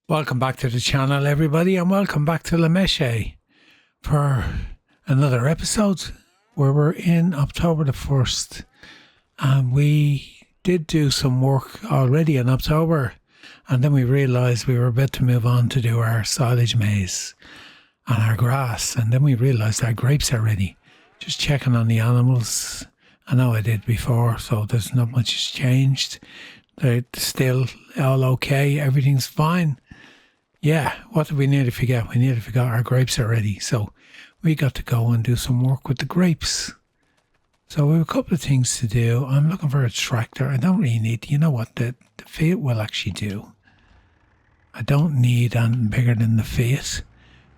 Welcome back to the channel, everybody, and welcome back to Méchet for another episode where we're in October the 1st. And we did do some work already in October, and then we realised we were about to move on to do our silage maize and our grass, and then we realised our grapes are ready. Just checking on the animals. I know I did before, so there's not much has changed. They're still all okay, everything's fine. Yeah, what did we nearly forget? We nearly forgot our grapes are ready. So we got to go and do some work with the grapes. So we have a couple of things to do. I'm looking for a tractor. I don't really need, you know what the Fiat will actually do. I don't need anything bigger than the Fiat.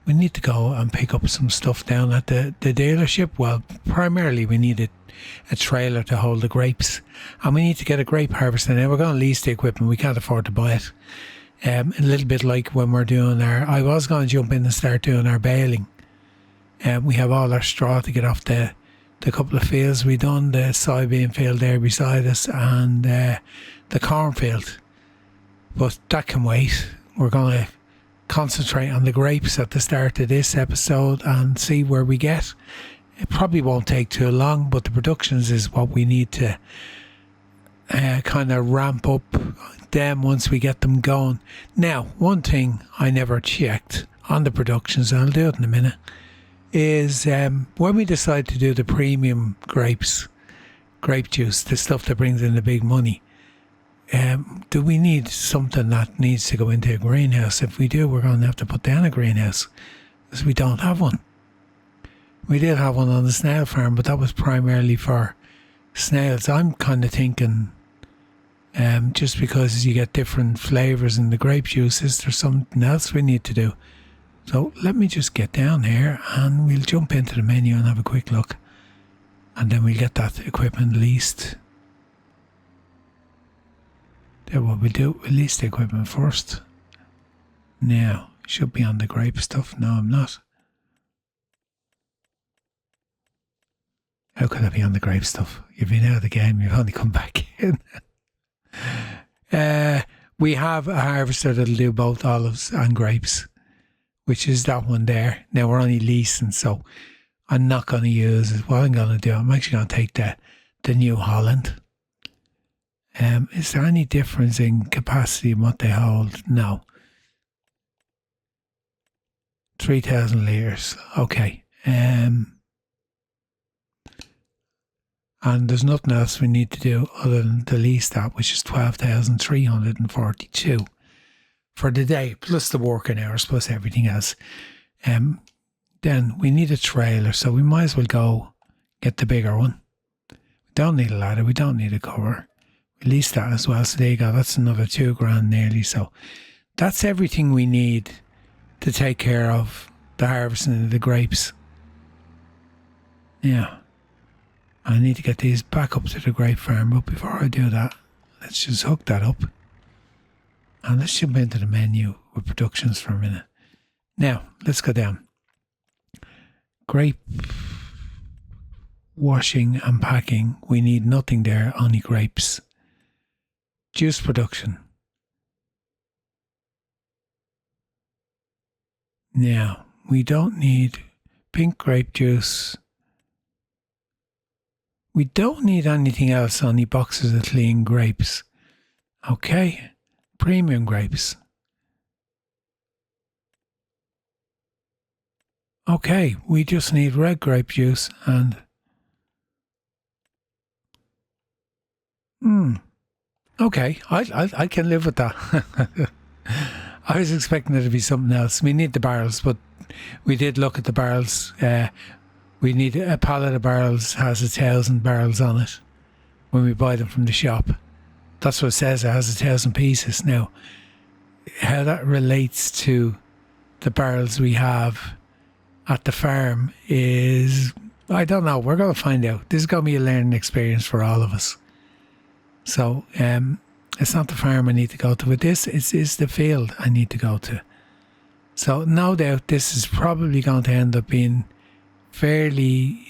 We need to go and pick up some stuff down at the dealership. Well, primarily we need a trailer to hold the grapes. And we need to get a grape harvester. Now we're going to lease the equipment. We can't afford to buy it. A little bit like when we're doing I was going to jump in and start doing our baling. We have all our straw to get off the couple of fields we done, the soybean field there beside us and the cornfield. But that can wait. We're going to concentrate on the grapes at the start of this episode and see where we get. It probably won't take too long, but the productions is what we need to kind of ramp up them once we get them going. Now, one thing I never checked on the productions, and I'll do it in a minute, is when we decide to do the premium grapes, grape juice, the stuff that brings in the big money, do we need something that needs to go into a greenhouse? If we do, we're going to have to put down a greenhouse because we don't have one. We did have one on the snail farm, but that was primarily for snails. I'm kind of thinking just because you get different flavours in the grape juices, there's something else we need to do. So let me just get down here and we'll jump into the menu and have a quick look. And then we'll get that equipment leased. Then what we'll do, we'll lease the equipment first. Now, should be on the grape stuff. No, I'm not. How could I be on the grape stuff? You've been out of the game, you've only come back in. We have a harvester that'll do both olives and grapes, which is that one there. Now we're only leasing, so I'm not going to use it. What I'm going to do, I'm actually going to take the New Holland. Is there any difference in capacity in what they hold? No. 3,000 litres. Okay. And there's nothing else we need to do other than to lease that, which is 12,342 for the day, plus the working hours, plus everything else. Then we need a trailer, so we might as well go get the bigger one. We don't need a ladder, we don't need a cover. We lease that as well, so there you go, that's another $2,000 nearly. So that's everything we need to take care of the harvesting of the grapes. Yeah. I need to get these back up to the grape farm, but before I do that, let's just hook that up. And let's jump into the menu with productions for a minute. Now, let's go down. Grape washing and packing, we need nothing there, only grapes. Juice production. Now, we don't need pink grape juice. We don't need anything else, only boxes of clean grapes. Okay, premium grapes. Okay, we just need red grape juice and... Okay, I can live with that. I was expecting there to be something else. We need the barrels, but we did look at the barrels. We need a pallet of barrels, has 1,000 barrels on it when we buy them from the shop. That's what it says, it has 1,000 pieces. Now, how that relates to the barrels we have at the farm is, I don't know, we're going to find out. This is going to be a learning experience for all of us. So, it's not the farm I need to go to, but this is the field I need to go to. So, no doubt this is probably going to end up being fairly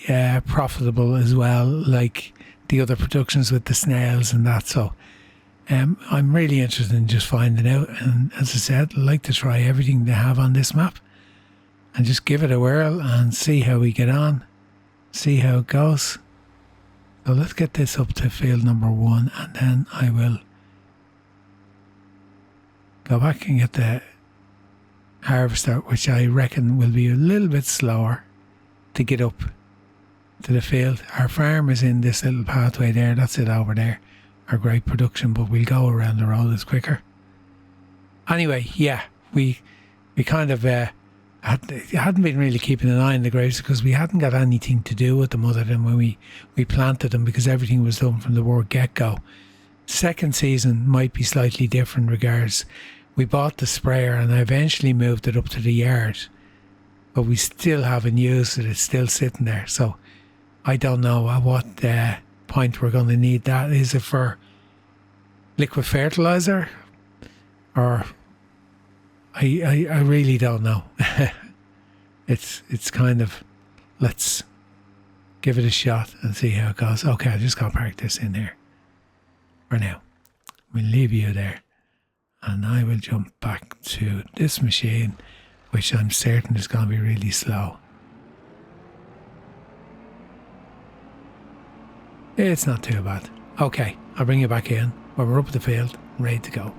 profitable as well, like the other productions with the snails and that. So I'm really interested in just finding out. And as I said, I'd like to try everything they have on this map and just give it a whirl and see how we get on, see how it goes. So let's get this up to field number 1, and then I will go back and get the harvester, which I reckon will be a little bit slower to get up to the field. Our farm is in this little pathway there. That's it over there. Our grape production, but we'll go around the road. It's quicker. Anyway, yeah, we kind of hadn't been really keeping an eye on the grapes because we hadn't got anything to do with them other than when we planted them, because everything was done from the word get-go. Second season might be slightly different regards. We bought the sprayer and I eventually moved it up to the yard, but we still haven't used it. It's still sitting there. So I don't know at what point we're going to need that. Is it for liquid fertilizer? Or I really don't know. It's kind of, let's give it a shot and see how it goes. Okay, I'm just going to park this in here for now. We'll leave you there. And I will jump back to this machine, which I'm certain is going to be really slow. It's not too bad. Okay, I'll bring you back in when we're up the field, ready to go.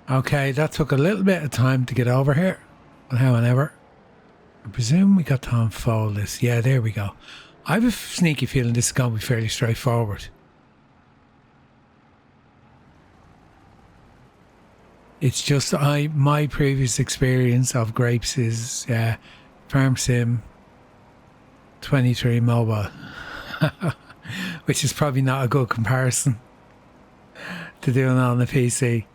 Okay, that took a little bit of time to get over here. But however, I presume we got to unfold this. Yeah, there we go. I have a sneaky feeling this is going to be fairly straightforward. It's just my previous experience of grapes is Farm Sim 23 mobile, which is probably not a good comparison to doing it on the PC.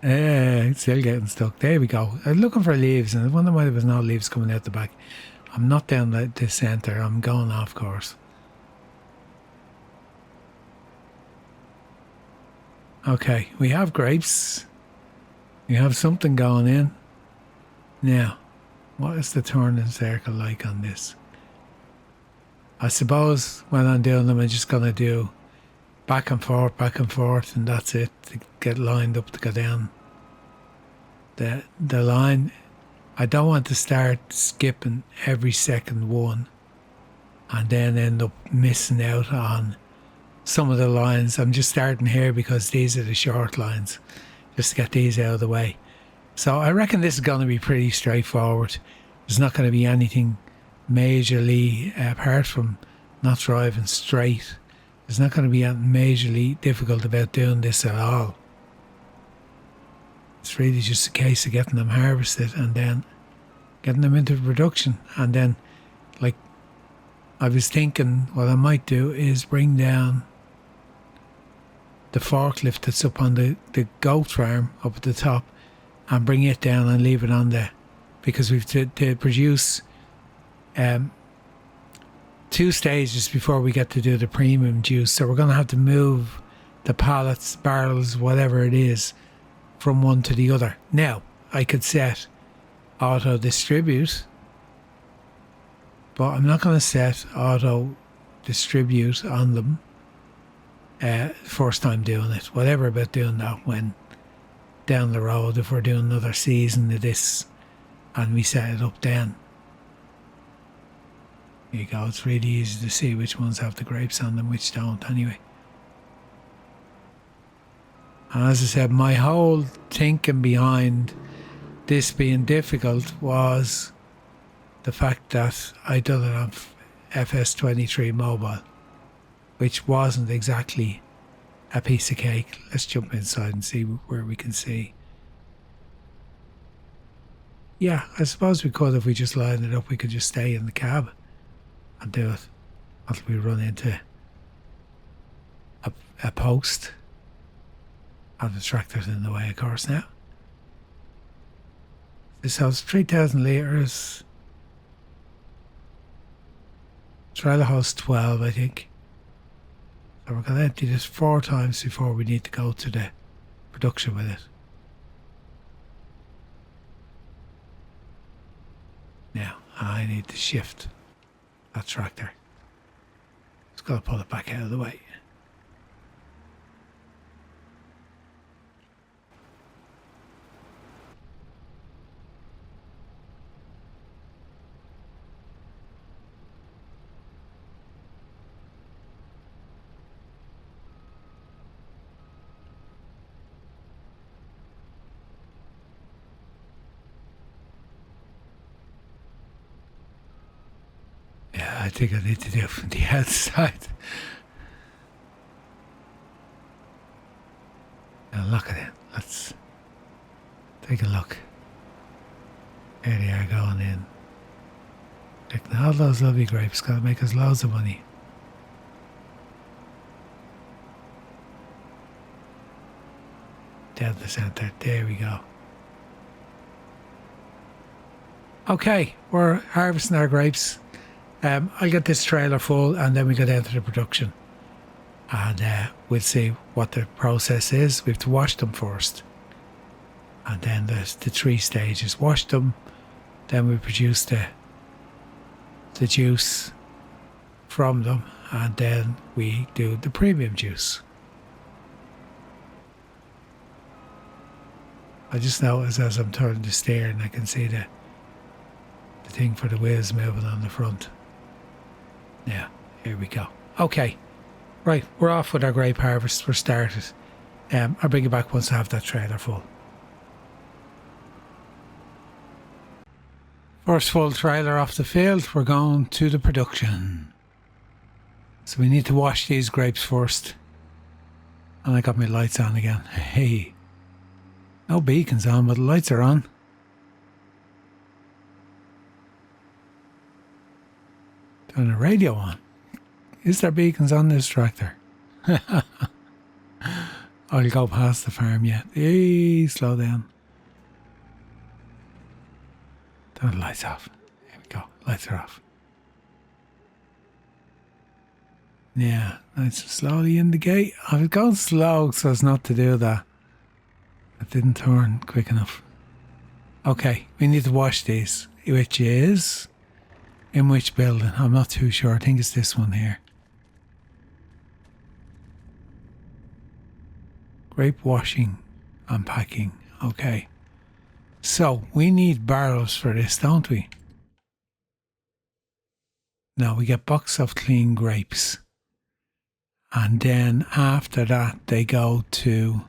It's still getting stuck. There we go. I'm looking for leaves, and I wonder why there was no leaves coming out the back. I'm not down the centre. I'm going off course. Okay, we have grapes. We have something going in. Now, what is the turning circle like on this? I suppose when I'm doing them, I'm just going to do back and forth, and that's it, to get lined up to go down the line. I don't want to start skipping every second one and then end up missing out on some of the lines. I'm just starting here because these are the short lines, just to get these out of the way. So I reckon this is going to be pretty straightforward. There's not going to be anything majorly, apart from not driving straight, there's not going to be anything majorly difficult about doing this at all. It's really just a case of getting them harvested and then getting them into production. And then, like, I was thinking what I might do is bring down the forklift that's up on the goat farm up at the top and bring it down and leave it on there, because we've to produce 2 stages before we get to do the premium juice. So we're going to have to move the pallets, barrels, whatever it is, from one to the other. Now, I could set auto distribute, but I'm not going to set auto distribute on them first time doing it. Whatever about doing that when down the road, if we're doing another season of this and we set it up then. There you go. It's really easy to see which ones have the grapes on them, which don't anyway. And as I said, my whole thinking behind this being difficult was the fact that I done it on FS25 mobile, which wasn't exactly a piece of cake. Let's jump inside and see where we can see. Yeah, I suppose we could, if we just lined it up, we could just stay in the cab and do it until we run into a post. And the tractor's in the way, of course, now. This has 3,000 litres. Trailer has 12, I think. So we're going to empty this 4 times before we need to go to the production with it. Now, I need to shift that tractor. Just got to pull it back out of the way. I think I need to do it from the outside. Now look at it. Let's take a look. There they are going in. Look, all those lovely grapes gonna make us loads of money. Down the centre. There we go. Okay, we're harvesting our grapes. I'll get this trailer full and then we go down to the production. And we'll see what the process is. We have to wash them first. And then there's the 3 stages. Wash them, then we produce the juice from them, and then we do the premium juice. I just noticed as I'm turning the steering, I can see the thing for the wheels moving on the front. Yeah, here we go. Okay, right, we're off with our grape harvest. We're started. I'll bring you back once I have that trailer full. First full trailer off the field, we're going to the production. So we need to wash these grapes first. And I got my lights on again. Hey, no beacons on, but the lights are on. Turn the radio on. Is there beacons on this tractor? I'll go past the farm yet. Hey, slow down. Turn the lights off. There we go. Lights are off. Yeah, nice and slowly in the gate. I was going slow so as not to do that. It didn't turn quick enough. Okay, we need to wash these, which is in which building? I'm not too sure. I think it's this one here. Grape washing and packing. Okay. So we need barrels for this, don't we? Now we get buckets of clean grapes. And then after that they go to,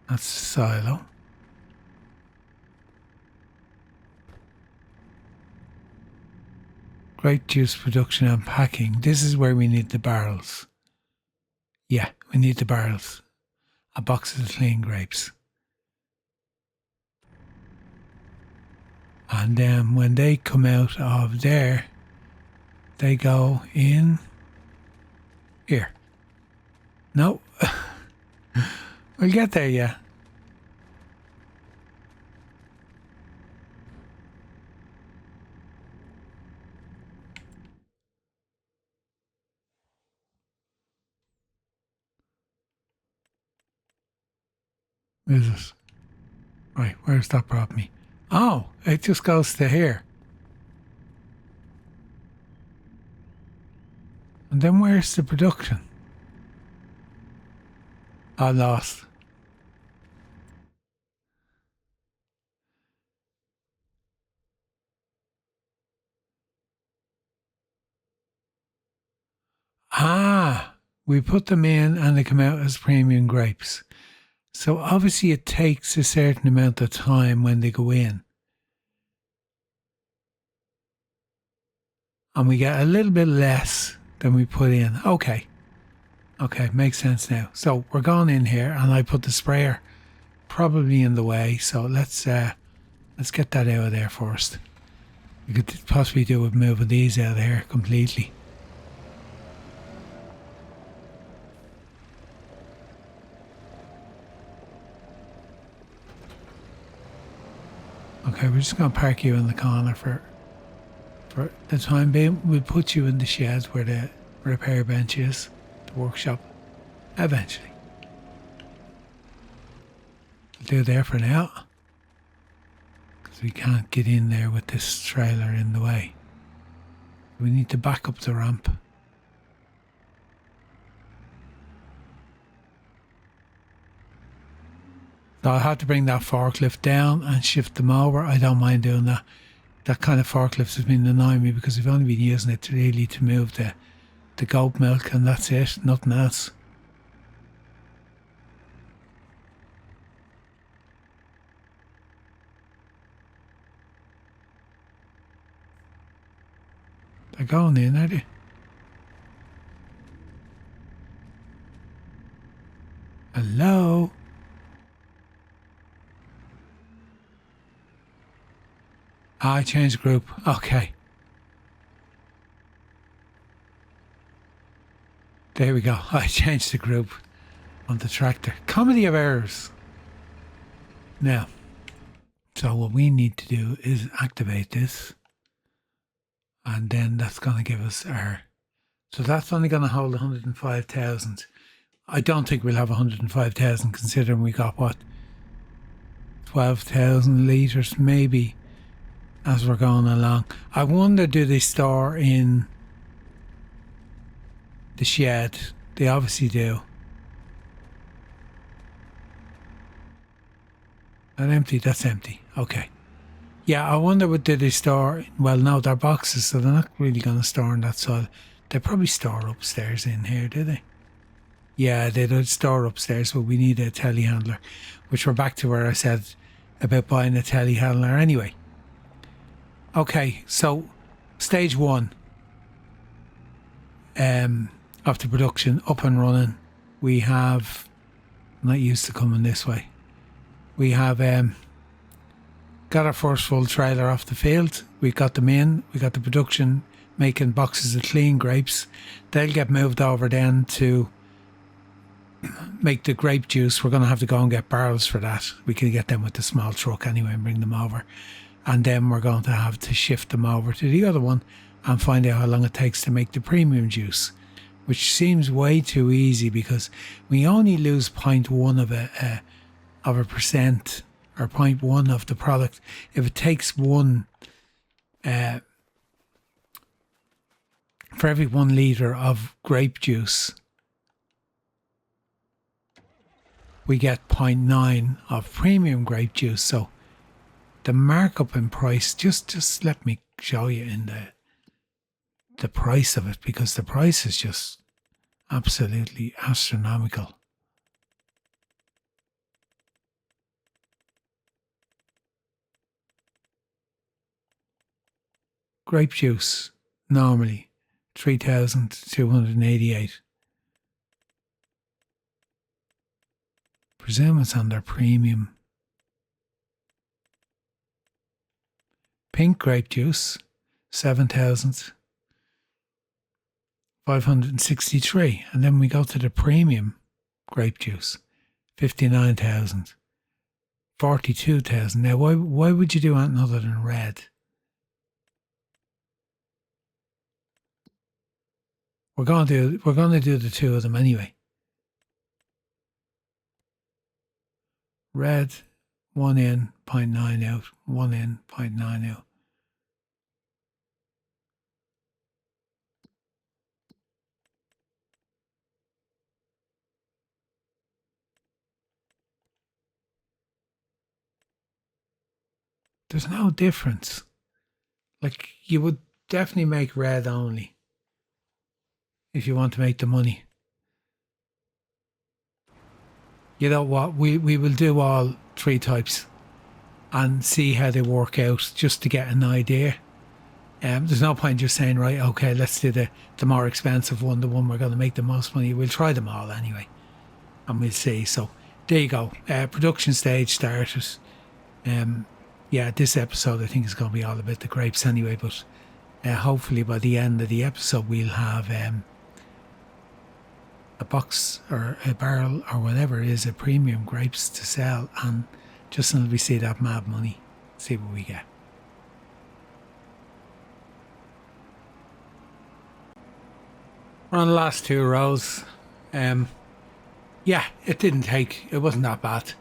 that's the silo. Grape juice production and packing. This is where we need the barrels. Yeah, we need the barrels. A box of the clean grapes. And then when they come out of there, they go in here. No. We'll get there, yeah. Is it? Right, where's that brought me? Oh, it just goes to here. And then where's the production? I lost. Ah, we put them in and they come out as premium grapes. So obviously it takes a certain amount of time when they go in. And we get a little bit less than we put in. Okay. Okay, makes sense now. So we're going in here and I put the sprayer probably in the way. So let's get that out of there first. We could possibly do with moving these out of here completely. Okay, we're just going to park you in the corner for the time being. We'll put you in the shed where the repair bench is, the workshop, eventually. We'll do there for now, because we can't get in there with this trailer in the way. We need to back up the ramp. So I'll have to bring that forklift down and shift them over. I don't mind doing that. That kind of forklift has been annoying me because we've only been using it really to move the goat milk and that's it, nothing else. They're going in, are they? Hello? I changed the group. Okay. There we go. I changed the group on the tractor. Comedy of errors. Now, so what we need to do is activate this. And then that's going to give us our... So that's only going to hold 105,000. I don't think we'll have 105,000 considering we got, what, 12,000 litres maybe as we're going along. I wonder, do they store in the shed? They obviously do. That empty? That's empty. Okay. Yeah, I wonder what did they store. Well, no, they're boxes, so they're not really going to store in that soil. They probably store upstairs in here, do they? Yeah, they do store upstairs, but we need a telehandler, which we're back to where I said about buying a telehandler anyway. Okay, so stage one of the production up and running. We have, I'm not used to coming this way. We have got our first full trailer off the field. We got them in. We got the production making boxes of clean grapes. They'll get moved over then to make the grape juice. We're going to have to go and get barrels for that. We can get them with the small truck anyway and bring them over. And then we're going to have to shift them over to the other one and find out how long it takes to make the premium juice, which seems way too easy because we only lose 0.1 of a percent or 0.1 of the product. If it takes one, for every 1 litre of grape juice, we get 0.9 of premium grape juice. So the markup in price, just let me show you in the price of it, because the price is just absolutely astronomical. Grape juice, normally 3,288. Presume it's on their premium. Pink grape juice, 7,563. And then we go to the premium grape juice, 59,000. 42,000. Now, why would you do anything other than red? We're going to do the two of them anyway. Red, 1 in, 0.9 out, 1 in, 0.9 out. There's no difference. Like, you would definitely make red only if you want to make the money. You know what, we will do all 3 types and see how they work out just to get an idea. There's no point just saying, right, okay, let's do the more expensive one, the one we're going to make the most money. We'll try them all anyway and we'll see. So there you go. Production stage started. Yeah, this episode I think is going to be all about the grapes anyway, but hopefully by the end of the episode we'll have a box or a barrel or whatever it is of premium grapes to sell, and just until we see that mad money, see what we get. We're on the last 2 rows. Yeah, it wasn't that bad.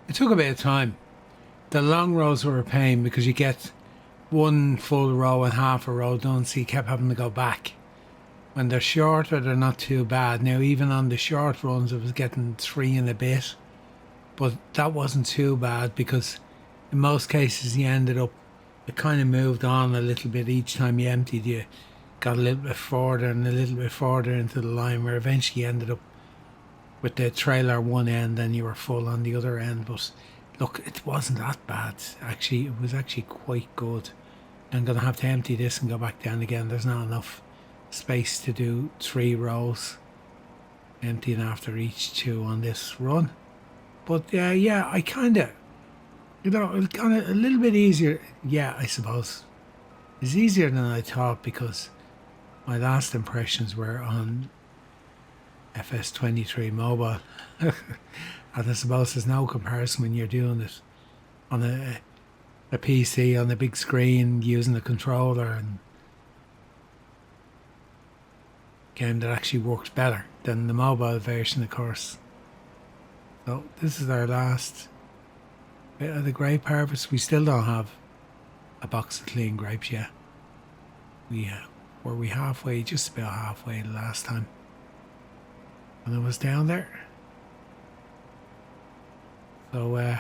It took a bit of time. The long rows were a pain because you get 1 full row and half a row done, so you kept having to go back. When they're shorter, they're not too bad. Now, even on the short runs, I was getting 3 and a bit, but that wasn't too bad because in most cases you ended up, it kind of moved on a little bit each time you emptied. You got a little bit further and a little bit further into the line, where eventually you ended up with the trailer one end and you were full on the other end. But look, it wasn't that bad. Actually, it was actually quite good. I'm going to have to empty this and go back down again. There's not enough space to do 3 rows, emptying after each 2 on this run. But yeah, I kind of, it's kind of a little bit easier. Yeah, I suppose it's easier than I thought, because my last impressions were on FS25 mobile. And I suppose there's no comparison when you're doing it on a PC on a big screen using the controller, and game that actually works better than the mobile version, of course. So this is our last bit of the grape harvest. We still don't have a box of clean grapes yet. Were we halfway, just about halfway the last time when I was down there. So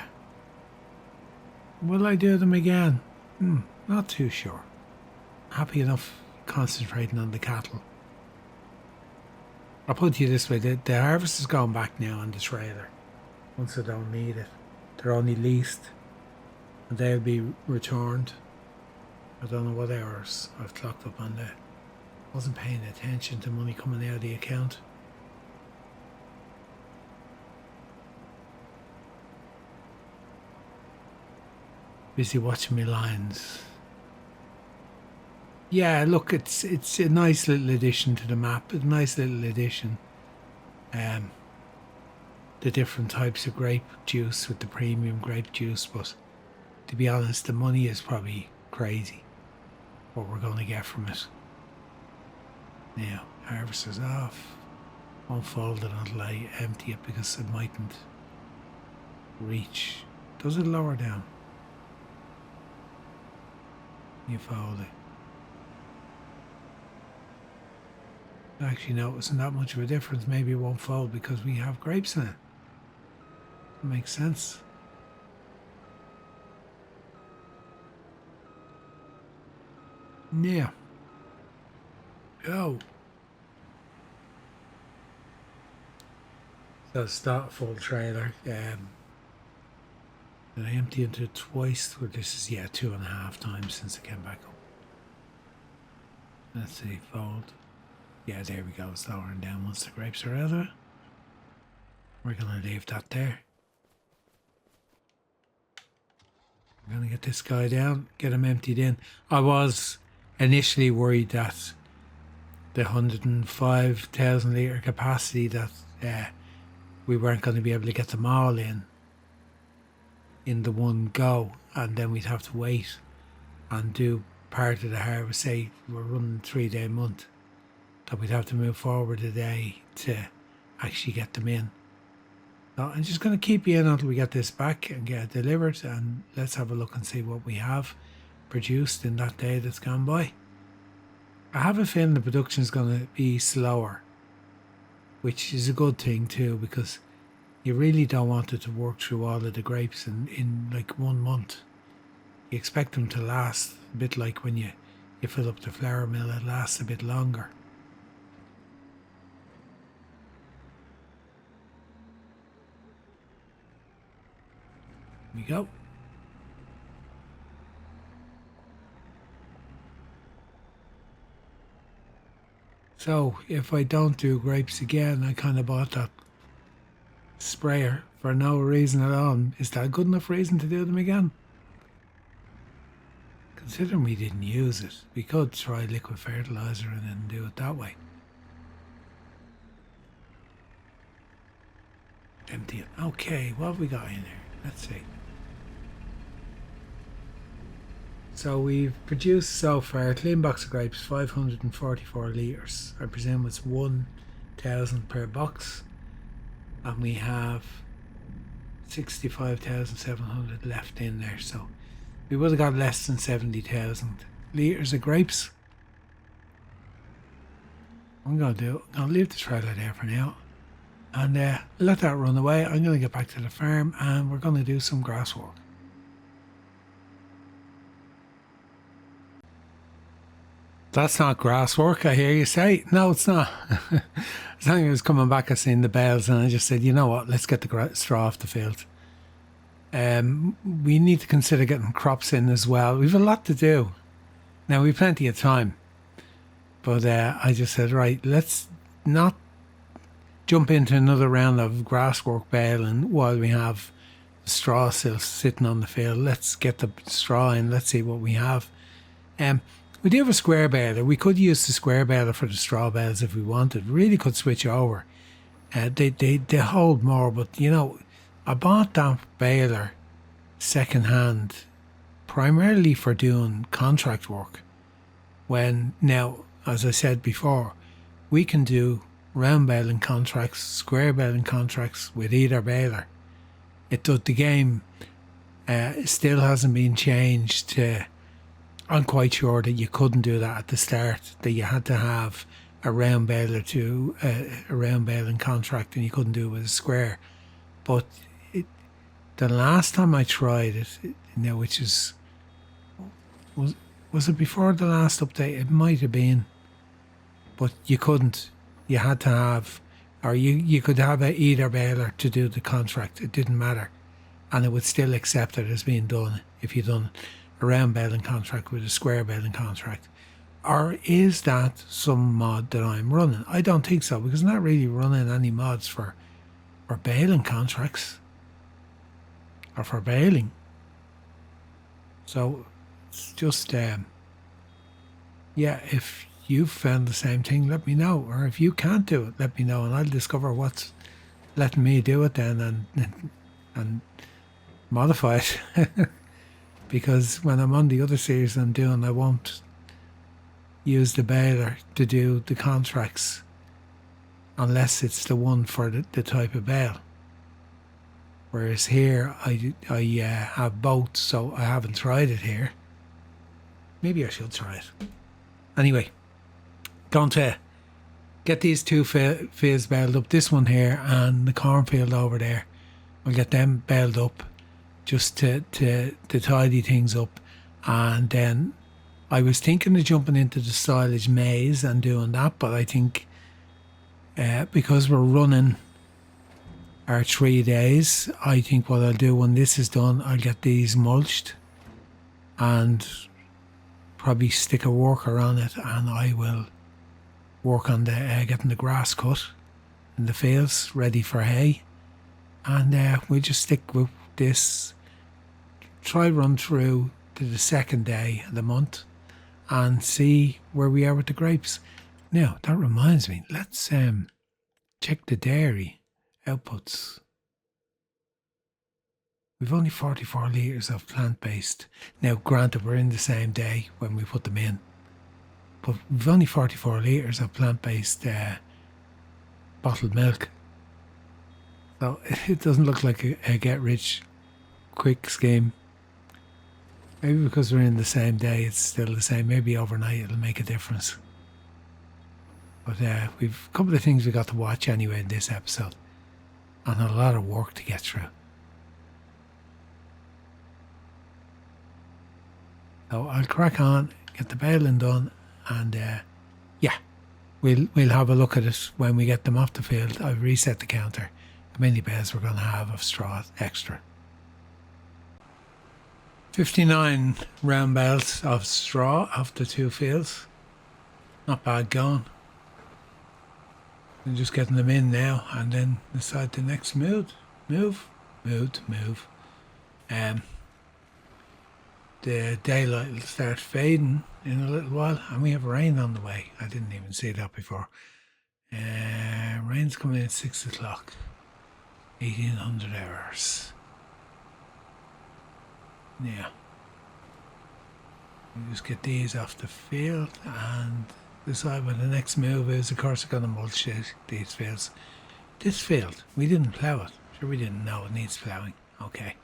will I do them again? Not too sure. Happy enough concentrating on the cattle. I'll put it to you this way, the harvest is going back now on the trailer. Once I don't need it. They're only leased, and they'll be returned. I don't know what hours I've clocked up on that. Wasn't paying attention to money coming out of the account. Busy watching my lines. Yeah, look, it's a nice little addition to the map. A nice little addition. The different types of grape juice with the premium grape juice, but to be honest, the money is probably crazy what we're going to get from it. Now, harvest is off. Won't fold it until I empty it, because it mightn't reach. Does it lower down? You fold it. Actually, no, it isn't that much of a difference. Maybe it won't fold because we have grapes in it. That makes sense. Yeah. Go. So start full trailer. And I emptied it twice. Well, this is 2.5 times since I came back up. Let's see, fold. Yeah, there we go. It's lowering down once the grapes are out of it. We're gonna leave that there. I'm gonna get this guy down, get him emptied in. I was initially worried that the 105,000 litre capacity that we weren't going to be able to get them all in the one go, and then we'd have to wait and do part of the harvest. Say we're running 3-day month, that we'd have to move forward a day to actually get them in. So I'm just going to keep you in until we get this back and get it delivered, and let's have a look and see what we have produced in that day that's gone by. I have a feeling the production is going to be slower, which is a good thing too, because you really don't want it to work through all of the grapes in like 1 month. You expect them to last a bit like when you fill up the flour mill, it lasts a bit longer. Here we go. So if I don't do grapes again, I kind of bought that sprayer for no reason at all. Is that a good enough reason to do them again? Considering we didn't use it, we could try liquid fertilizer and then do it that way. Empty it. Okay, what have we got in here? Let's see. So we've produced so far a clean box of grapes, 544 litres. I presume it's 1,000 per box. And we have 65,700 left in there. So we would have got less than 70,000 litres of grapes. I'm going to leave the trailer there for now. And let that run away. I'm going to get back to the farm and we're going to do some grass work. That's not grass work, I hear you say. No, it's not. As long as I was coming back, I seen the bales and I just said, you know what, let's get the straw off the field. We need to consider getting crops in as well. We've a lot to do. Now we've plenty of time, but I just said, right, let's not jump into another round of grasswork baling while we have the straw still sitting on the field. Let's get the straw in. Let's see what we have. We do have a square baler. We could use the square baler for the straw bales if we wanted. We really could switch over. They hold more, but you know, I bought that baler second hand primarily for doing contract work. When now, as I said before, we can do round baling contracts, square baling contracts with either baler. It does the game. Still hasn't been changed to. I'm quite sure that you couldn't do that at the start. That you had to have a round baler to a round baling contract, and you couldn't do it with a square. But the last time I tried it, which is was it before the last update? It might have been, but you couldn't. You had to have, or you could have either baler to do the contract. It didn't matter, and it would still accept it as being done if you done a round baling contract with a square baling contract. Or is that some mod that I'm running? I don't think so, because I'm not really running any mods for baling contracts or for baling. So it's just if you've found the same thing, let me know. Or if you can't do it, let me know, and I'll discover what's letting me do it then and modify it. Because when I'm on the other series I'm doing, I won't use the baler to do the contracts unless it's the one for the type of bale. Whereas here I have both, so I haven't tried it here. Maybe I should try it. Anyway, going to get these two fields baled up. This one here and the cornfield over there. I'll get them baled up just to tidy things up. And then I was thinking of jumping into the silage maize and doing that, but I think because we're running our 3 days, I think what I'll do when this is done, I'll get these mulched and probably stick a worker on it, and I will work on the getting the grass cut in the fields ready for hay, and we'll just stick with this, try run through to the second day of the month and see where we are with the grapes. Now that reminds me, let's check the dairy outputs. We've only 44 litres of plant-based. Now granted, we're in the same day when we put them in, but we've only 44 litres of plant-based bottled milk. So it doesn't look like a get-rich-quick scheme. Maybe because we're in the same day, it's still the same. Maybe overnight it'll make a difference. But we've a couple of things we got to watch anyway in this episode, and a lot of work to get through. So I'll crack on, get the baling done, and we'll have a look at it when we get them off the field. I've reset the counter, how many bales we're going to have of straw extra. 59 round bales of straw off the two fields. Not bad going. I'm just getting them in now, and then decide the next move. The daylight will start fading in a little while, and we have rain on the way. I didn't even see that before. Rain's coming in at 6 o'clock. 1800 hours. Yeah. We just get these off the field and decide what the next move is. Of course, we're going to mulch these fields. This field, we didn't plough it. Sure, we didn't know it needs ploughing. Okay.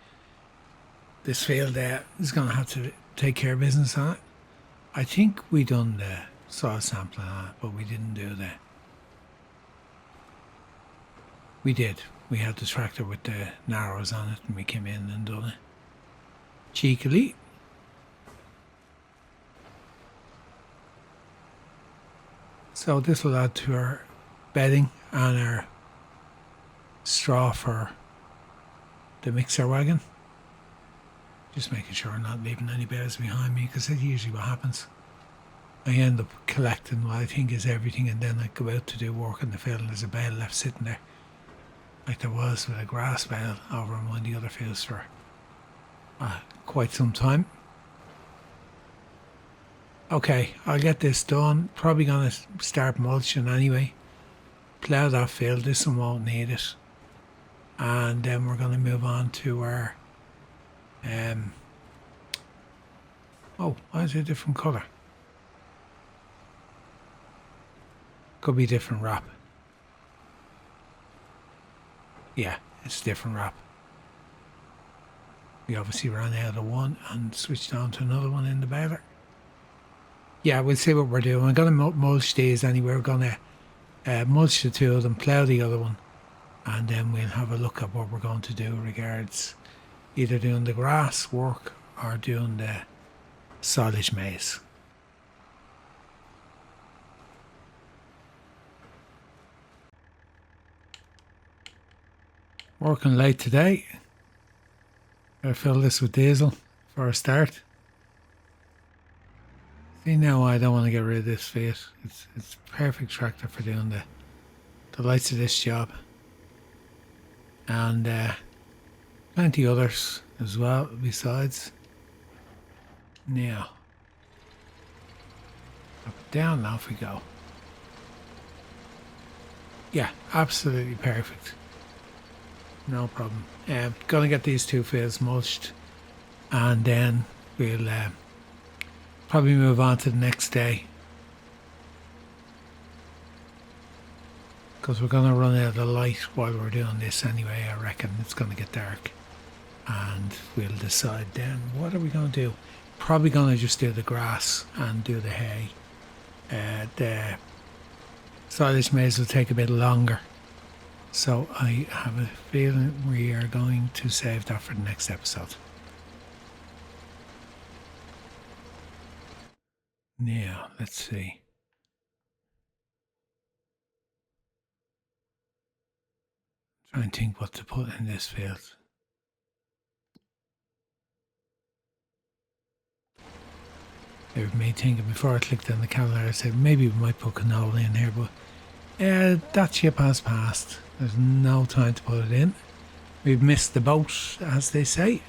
This field is going to have to take care of business on it. I think we done the soil sampling on it, but we didn't do that. We did. We had the tractor with the narrows on it, and we came in and done it. Cheekily. So this will add to our bedding and our straw for the mixer wagon. Just making sure I'm not leaving any bales behind me, because that's usually what happens. I end up collecting what I think is everything, and then I go out to do work in the field and there's a bale left sitting there, like there was with a grass bale over in one of the other fields for quite some time. Okay, I'll get this done. Probably going to start mulching anyway. Plough that field, this one won't need it. And then we're going to move on to our... oh, why is it a different colour? Could be different wrap. Yeah, it's different wrap. We obviously ran out of one and switched on to another one in the baler. Yeah, we'll see what we're doing. We're going to mulch these anyway. We're going to mulch the two of them, plough the other one, and then we'll have a look at what we're going to do regards either doing the grass work or doing the silage maize. Working late today. Gotta fill this with diesel for a start. See now why I don't want to get rid of this Fiat. It's perfect tractor for doing the lights of this job. And plenty others as well besides. Now, up down now if we go. Yeah, absolutely perfect. No problem. Gonna get these two fields mulched, and then we'll probably move on to the next day, because we're gonna run out of light while we're doing this anyway. I reckon it's gonna get dark, and we'll decide then what are we gonna do. Probably gonna just do the grass and do the hay. The silage maize will take a bit longer. So I have a feeling we are going to save that for the next episode. Now, let's see. Try and think what to put in this field. It was me thinking before I clicked on the calendar, I said maybe we might put canola in here, but that ship has passed. There's no time to put it in. We've missed the boat, as they say.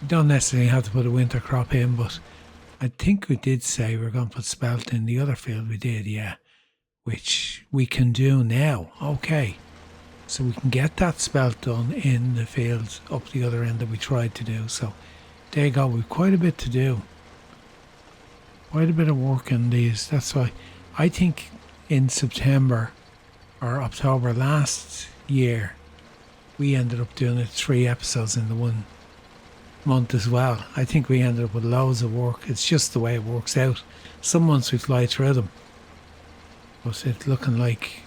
You don't necessarily have to put a winter crop in, but I think we did say we were going to put Spelt in the other field. We did, yeah. Which we can do now. Okay. So we can get that Spelt done in the fields up the other end that we tried to do. So there you go. We've quite a bit to do. Quite a bit of work in these. That's why I think in September or October last year, we ended up doing it 3 episodes in the one month as well. I think we ended up with loads of work. It's just the way it works out. Some months we fly through them, but it's looking like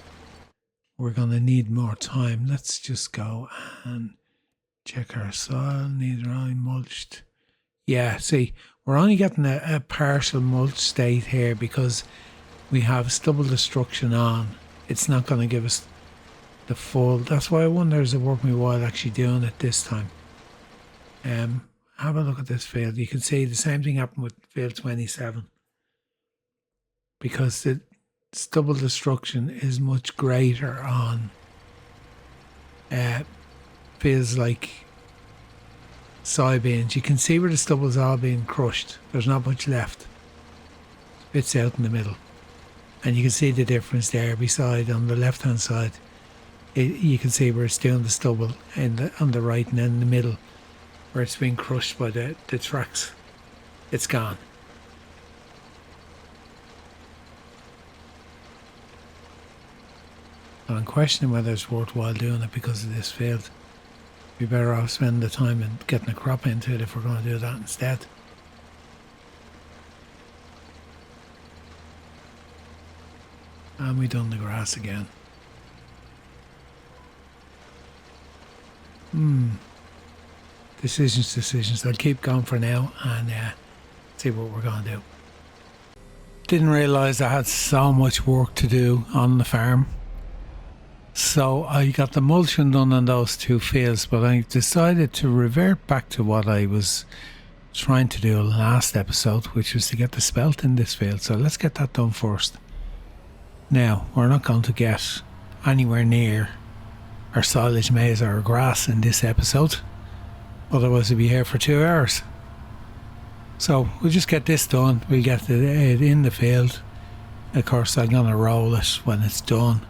we're going to need more time. Let's just go and check our soil. Neither only mulched. Yeah, see, we're only getting a partial mulch state here because we have stubble destruction on. It's not going to give us the full. That's why I wonder is it worth me while actually doing it this time. Have a look at this field. You can see the same thing happened with field 27, because the stubble destruction is much greater on fields like soybeans. You can see where the stubble's all being crushed. There's not much left. It's out in the middle. And you can see the difference there beside on the left hand side. You can see where it's doing the stubble on the right, and then in the middle where it's being crushed by the tracks. It's gone. And I'm questioning whether it's worthwhile doing it because of this field. Be better off spending the time and getting a crop into it if we're going to do that instead. And we done the grass again. Decisions. I'll keep going for now and see what we're going to do. Didn't realise I had so much work to do on the farm. So I got the mulching done on those 2 fields, but I decided to revert back to what I was trying to do last episode, which was to get the spelt in this field. So let's get that done first. Now, we're not going to get anywhere near our silage, maize or grass in this episode. Otherwise we'll be here for 2 hours. So we'll just get this done. We'll get it in the field. Of course, I'm going to roll it when it's done,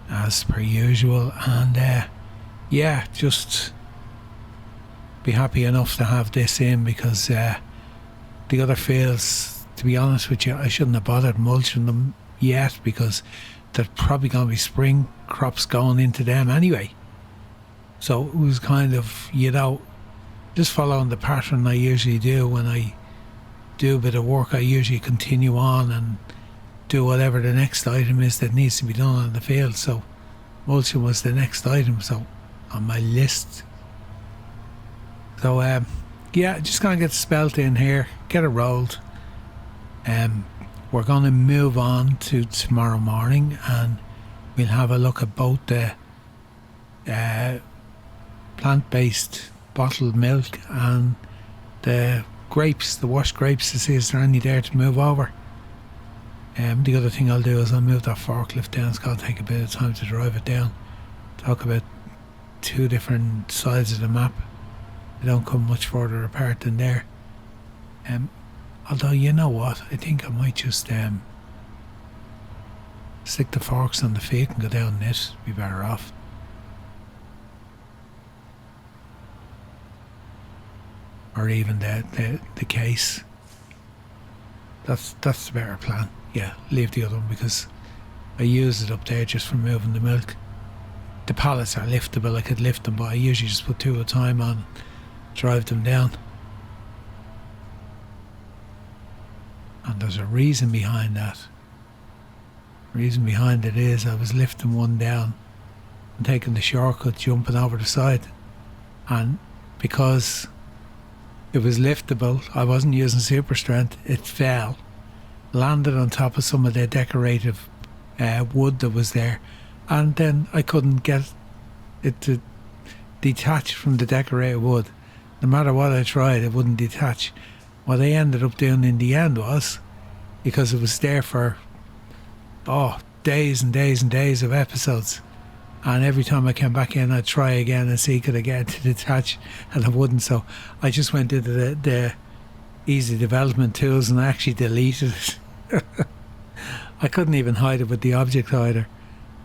as per usual. And just be happy enough to have this in, because the other fields, to be honest with you, I shouldn't have bothered mulching them yet, because there's probably going to be spring crops going into them anyway. So it was kind of, just following the pattern I usually do. When I do a bit of work, I usually continue on and do whatever the next item is that needs to be done on the field. So mulching was the next item on my list. So just going to get the spelt in here, get it rolled. We're going to move on to tomorrow morning, and we'll have a look at both the plant-based bottled milk and the grapes, the washed grapes, to see is there any there to move over. The other thing I'll do is I'll move that forklift down. It's going to take a bit of time to drive it down. Talk about 2 different sides of the map. They don't come much further apart than there. Although, you know what, I think I might just stick the forks on the feet and go down this. Be better off. Or even the case. That's the better plan. Yeah, leave the other one, because I use it up there just for moving the milk. The pallets are liftable, I could lift them, but I usually just put 2 at a time on, drive them down. And there's a reason behind that. The reason behind it is I was lifting one down and taking the shortcut, jumping over the side. And because it was liftable, I wasn't using super strength, it fell, landed on top of some of the decorative wood that was there, and then I couldn't get it to detach from the decorated wood. No matter what I tried, it wouldn't detach. What I ended up doing in the end was, because it was there for days and days and days of episodes, and every time I came back in I'd try again and see could I get it to detach, and I wouldn't. So I just went into the easy development tools and I actually deleted it. I couldn't even hide it with the object hider,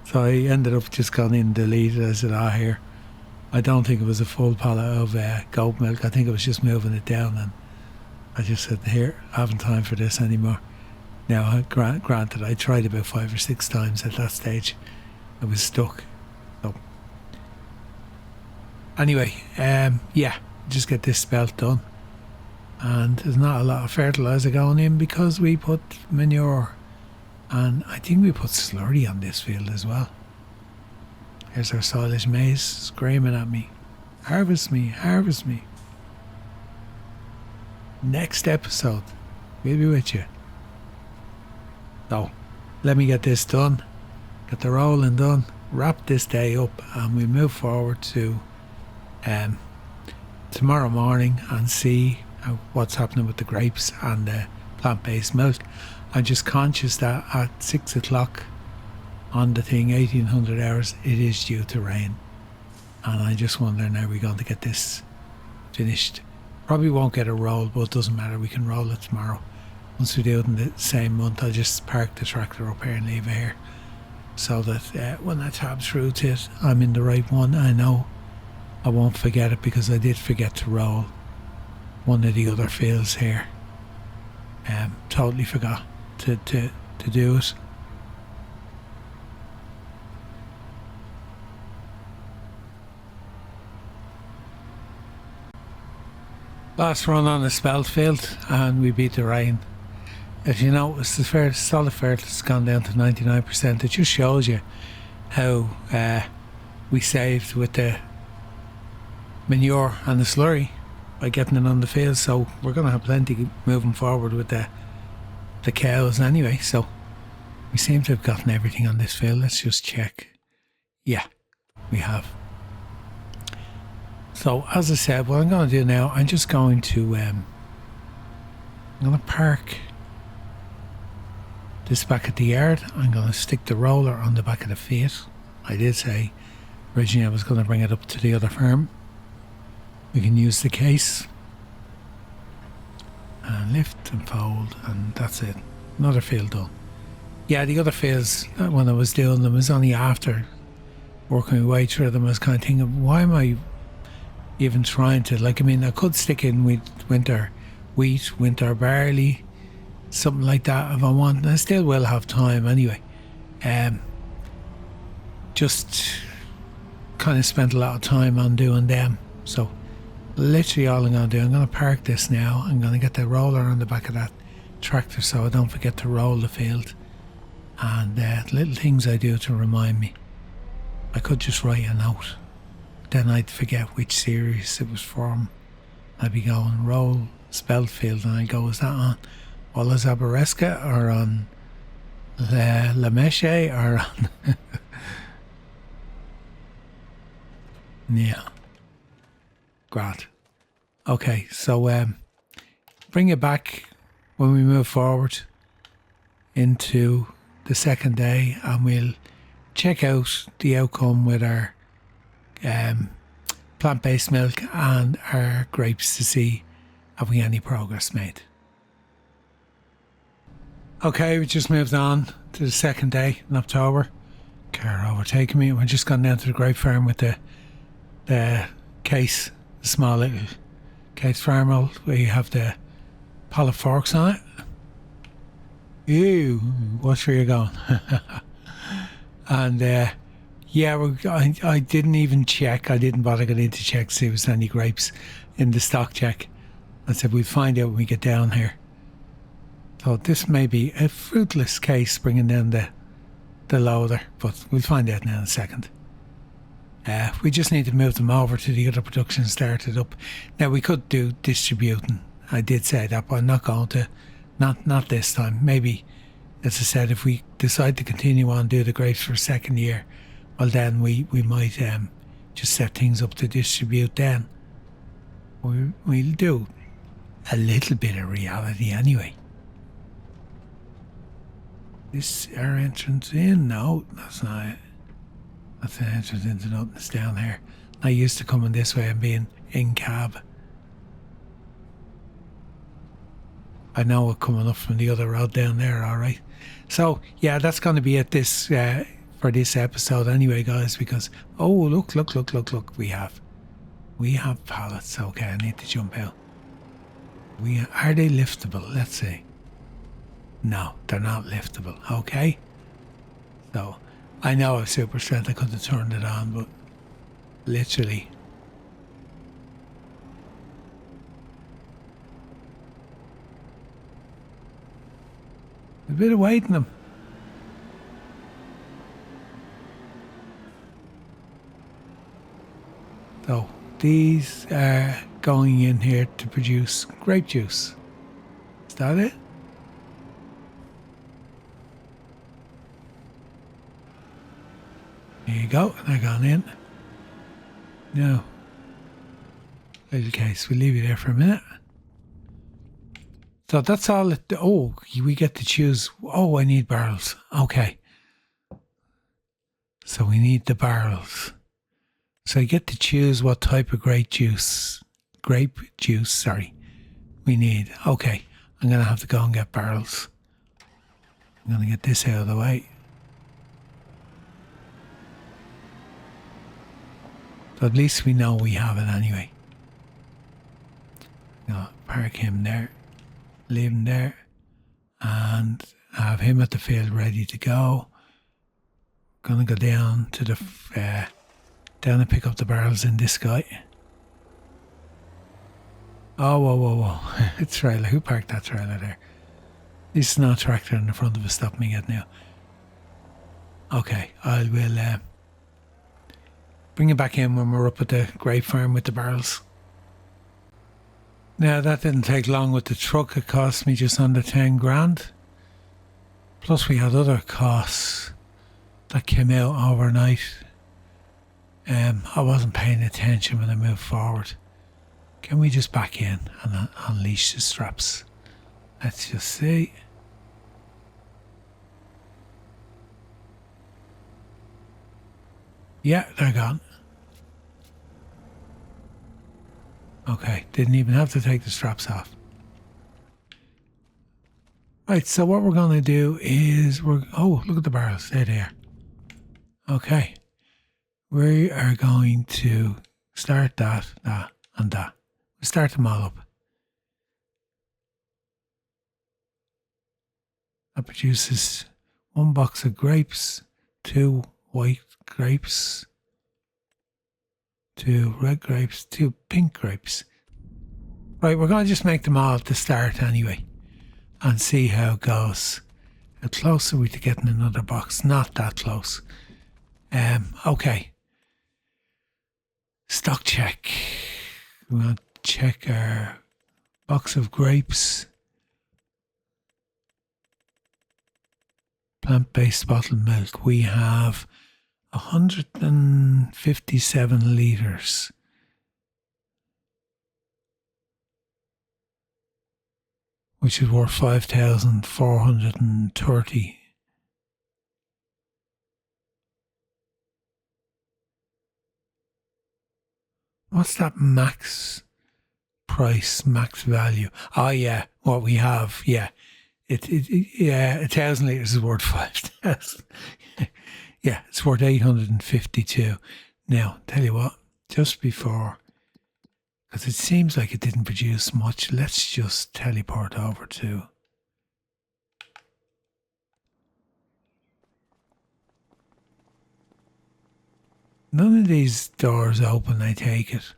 so I ended up just going in and deleted it. I said, here, I don't think it was a full pallet of goat milk. I think it was just moving it down, and I just said, here, I haven't time for this anymore. Now, granted, I tried about 5 or 6 times at that stage. I was stuck. So, anyway, just get this spelt done. And there's not a lot of fertilizer going in because we put manure. And I think we put slurry on this field as well. Here's our silage maize screaming at me. Harvest me, harvest me. Next episode, we'll be with you. So, let me get this done. Get the rolling done. Wrap this day up, and we move forward to tomorrow morning and see what's happening with the grapes and the plant-based milk. I'm just conscious that at 6 o'clock on the thing, 1800 hours, it is due to rain. And I just wonder, now we're going to get this finished. Probably won't get it rolled, but it doesn't matter. We can roll it tomorrow. Once we do it in the same month, I'll just park the tractor up here and leave it here, so that when I tab through to it, I'm in the right one. I know I won't forget it, because I did forget to roll one of the other fields here. Totally forgot to do it. Last run on the Spelt field, and we beat the rain. If you notice, the solid fertilizer has gone down to 99%. It just shows you how we saved with the manure and the slurry by getting it on the field. So we're going to have plenty moving forward with the cows anyway. So we seem to have gotten everything on this field. Let's just check. Yeah, we have. So as I said, what I'm going to do now, I'm just going to I'm going to park this back at the yard. I'm going to stick the roller on the back of the Fiat. I did say originally I was going to bring it up to the other farm. We can use the case and lift and fold, and that's it. Another field done. Yeah, the other fields, when I was doing them, was only after working my way through them. I was kind of thinking, why am I even trying to, like, I mean, I could stick in winter wheat, winter barley, something like that if I want, and I still will have time anyway. Just kind of spent a lot of time on doing them. So literally all I'm going to do, I'm going to park this now. I'm going to get the roller on the back of that tractor so I don't forget to roll the field. And little things I do to remind me. I could just write a note. Then I'd forget which series it was from. I'd be going roll Spelt field, and I'd go, is that on Ola Zabareska or on Méchet or on... Yeah. Great. Okay, so bring it back when we move forward into the second day, and we'll check out the outcome with our plant-based milk and our grapes to see have we any progress made. Okay, we just moved on to the second day in October. Car overtaking me. We're just gone down to the grape farm with the case, the small little case farm where you have the pallet forks on it. Ew, watch where you're going. And yeah, I didn't even check. I didn't bother going in to check to see if there was any grapes in the stock check. I said we'll find out when we get down here. So this may be a fruitless case bringing down the loader, but we'll find out now in a second. We just need to move them over to the other production and start it up. Now we could do distributing. I did say that, but I'm not going to. Not this time. Maybe, as I said, if we decide to continue on do the grapes for a second year, well then we might just set things up to distribute then. We'll do a little bit of reality anyway. This our entrance in? No, that's not it. That's an entrance into nothing. It's down here. I used to coming this way and being in cab. I know it coming up from the other road down there, alright. So, yeah, that's going to be it this for this episode anyway, guys, because, oh, look, we have pallets. Okay, I need to jump out. Are they liftable? Let's see. No, they're not liftable, okay? So, I know with super strength I could have turned it on, but literally... a bit of weight in them. So these are going in here to produce grape juice. Is that it? There you go, they're gone in. Now, little case, we'll leave you there for a minute. So that's all. Oh, we get to choose. Oh, I need barrels. Okay. So we need the barrels. So you get to choose what type of grape juice, we need. Okay. I'm going to have to go and get barrels. I'm going to get this out of the way. So at least we know we have it anyway. I'll park him there. Leave him there and have him at the field ready to go. Gonna go down to the down and pick up the barrels in this guy. Oh, whoa. Trailer. Who parked that trailer there? This is not a tractor in the front of us. Stop me yet now. Okay, I will bring it back in when we're up at the grape farm with the barrels. Now that didn't take long with the truck. It cost me just under 10 grand. Plus we had other costs that came out overnight. I wasn't paying attention when I moved forward. Can we just back in and unleash the straps? Let's just see. Yeah, they're gone. Okay, didn't even have to take the straps off. Right, so what we're going to do is oh, look at the barrels. They're there. Okay. We are going to start that, and that. We start them all up. That produces 1 box of grapes, 2 white grapes, 2 red grapes, 2 pink grapes. Right, we're going to just make them all at the start anyway and see how it goes. How close are we to getting another box? Not that close. Okay. Stock check. We want to check our box of grapes. Plant-based bottled milk. We have 157 litres. Which is worth 5,430. What's that max price, max value? Oh yeah, what we have, yeah. Yeah, 1,000 litres is worth 5,000. Yeah, it's worth 852. Now, tell you what, just before, because it seems like it didn't produce much, let's just teleport over to none of these doors open, I take it.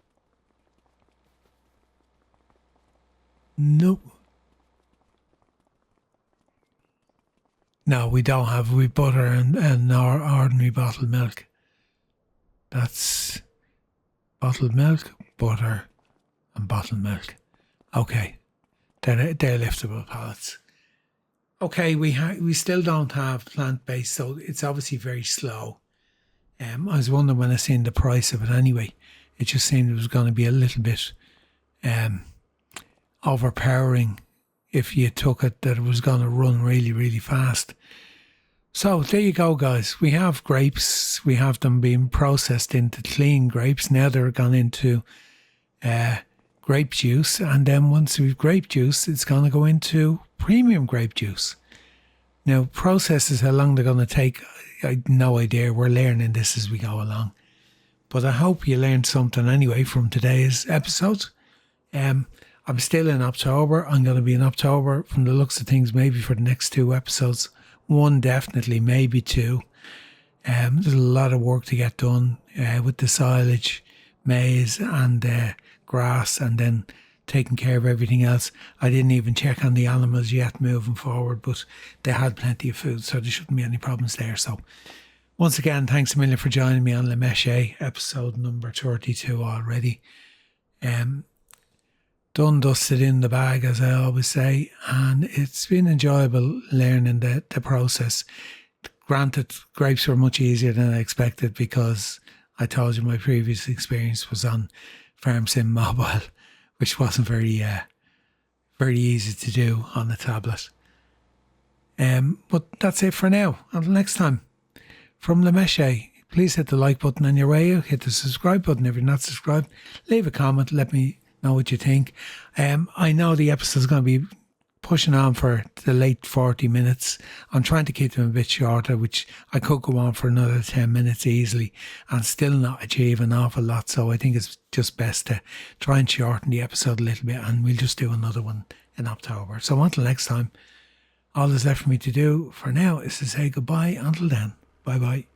Nope. No, we don't have. We butter and our ordinary bottled milk. That's bottled milk, butter, and bottled milk. Okay, they're liftable pallets. Okay, we still don't have plant-based, so it's obviously very slow. I was wondering when I seen the price of it anyway. It just seemed it was going to be a little bit overpowering if you took it, that it was going to run really, really fast. So there you go, guys. We have grapes. We have them being processed into clean grapes. Now they're gone into grape juice. And then once we've grape juice, it's going to go into premium grape juice. Now, processes, how long they're going to take, I have no idea. We're learning this as we go along. But I hope you learned something anyway from today's episode. I'm still in October. I'm going to be in October from the looks of things, maybe for the next 2 episodes. 1 definitely, maybe 2. There's a lot of work to get done with the silage, maize and grass, and then taking care of everything else. I didn't even check on the animals yet moving forward, but they had plenty of food, so there shouldn't be any problems there. So once again, thanks a million for joining me on Méchet, episode number 32 already. Done, dusted, in the bag, as I always say, and it's been enjoyable learning the process. Granted, grapes were much easier than I expected because I told you my previous experience was on FarmSim Mobile, which wasn't very easy to do on the tablet. But that's it for now. Until next time, from Méchet, please hit the like button on your way out, hit the subscribe button if you're not subscribed, leave a comment, let me know what you think. I know the episode's going to be pushing on for the late 40 minutes. I'm trying to keep them a bit shorter, which I could go on for another 10 minutes easily and still not achieve an awful lot. So I think it's just best to try and shorten the episode a little bit, and we'll just do another one in October. So until next time, all that's left for me to do for now is to say goodbye. Until then, bye bye.